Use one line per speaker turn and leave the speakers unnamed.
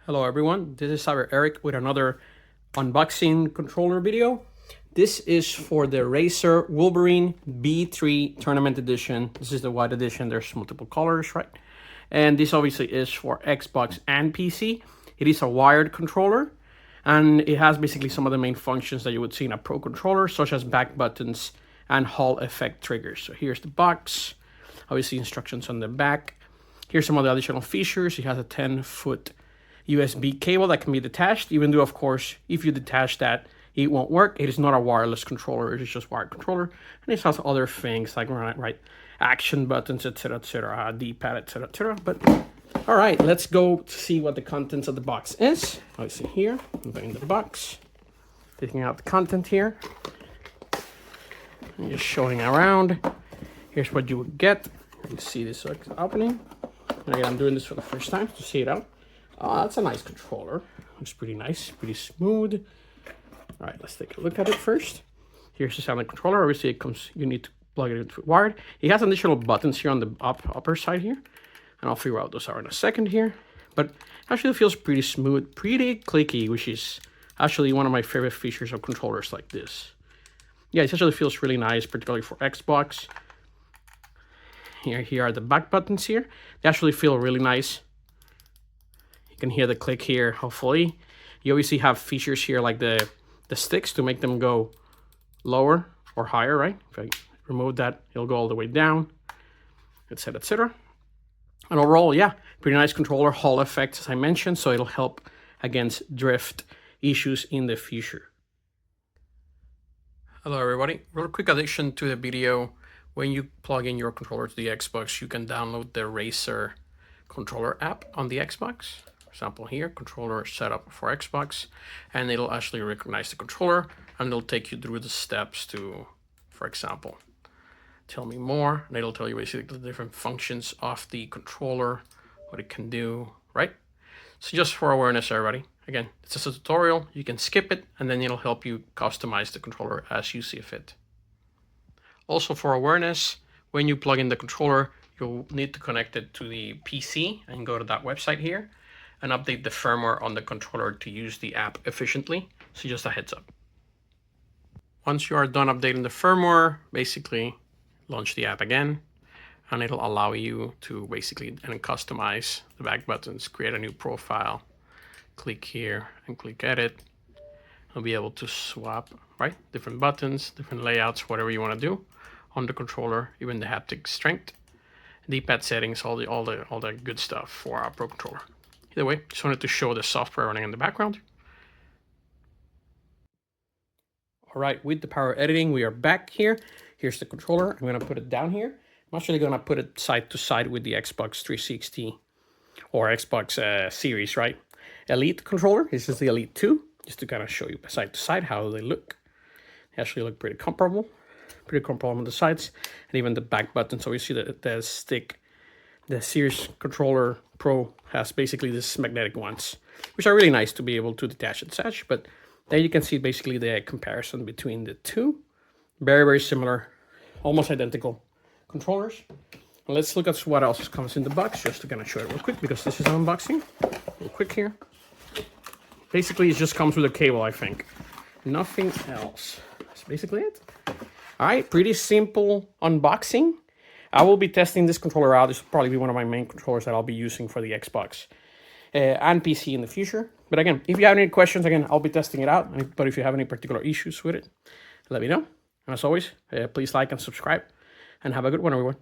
Hello everyone, this is Cyber Eric with another unboxing controller video. This is for the Razer Wolverine B3 Tournament Edition. This is the white edition, there's multiple colors, right? And this obviously is for Xbox and PC. It is a wired controller, and it has basically some of the main functions that you would see in a Pro controller, such as back buttons and Hall effect triggers. So here's the box, obviously instructions on the back. Here's some of the additional features. It has a 10-foot USB cable that can be detached, even though, of course, if you detach that, it won't work. It is not a wireless controller, it is just wired controller. And it has other things like action buttons, etc., D-pad, etc. But all right, let's go see what the contents of the box is. Obviously here, I'm putting the box, taking out the content here, and just showing around. Here's what you would get. You see this opening. And again, I'm doing this for the first time to see it out. That's a nice controller. Looks pretty nice, pretty smooth. All right, let's take a look at it first. Here's the sound of the controller. Obviously, it comes. You need to plug it into wired. It has additional buttons here on the upper side here, and I'll figure out what those are in a second here. But actually, it feels pretty smooth, pretty clicky, which is actually one of my favorite features of controllers like this. Yeah, it actually feels really nice, particularly for Xbox. Here are the back buttons here. They actually feel really nice. You can hear the click here, hopefully. You obviously have features here like the sticks to make them go lower or higher, right? If I remove that, it'll go all the way down, etc., etc. And overall, yeah, pretty nice controller. Hall effect, as I mentioned, so it'll help against drift issues in the future. Hello, everybody. Real quick addition to the video. When you plug in your controller to the Xbox, you can download the Razer controller app on the Xbox. For example, here, controller setup for Xbox, and it'll actually recognize the controller, and it'll take you through the steps to, for example, tell me more, and it'll tell you basically the different functions of the controller, what it can do, right? So just for awareness, everybody, again, it's just a tutorial. You can skip it, and then it'll help you customize the controller as you see fit. Also for awareness, when you plug in the controller, you'll need to connect it to the PC and go to that website here and update the firmware on the controller to use the app efficiently. So just a heads up. Once you are done updating the firmware, basically launch the app again, and it'll allow you to basically customize the back buttons, create a new profile, click here and click edit. You'll be able to swap, right? Different buttons, different layouts, whatever you want to do on the controller, even the haptic strength, D-pad settings, all the good stuff for our Pro controller. Either way, just wanted to show the software running in the background. All right, with the power editing, we are back here. Here's the controller. I'm going to put it down here. I'm actually going to put it side to side with the Xbox 360 or Xbox Series, right? Elite controller. This is the Elite 2, just to kind of show you side to side how they look. They actually look pretty comparable on the sides, and even the back button. So you see the stick. The Series controller Pro has basically this magnetic ones, which are really nice to be able to detach and such. But there you can see basically the comparison between the two. Very, very similar, almost identical controllers. And let's look at what else comes in the box, just to kind of show it real quick, because this is an unboxing. Real quick here. Basically, it just comes with a cable, I think. Nothing else. That's basically it. All right, pretty simple unboxing. I will be testing this controller out. This will probably be one of my main controllers that I'll be using for the Xbox and PC in the future. But again, if you have any questions, again, I'll be testing it out. But if you have any particular issues with it, let me know. And as always, please like and subscribe. And have a good one, everyone.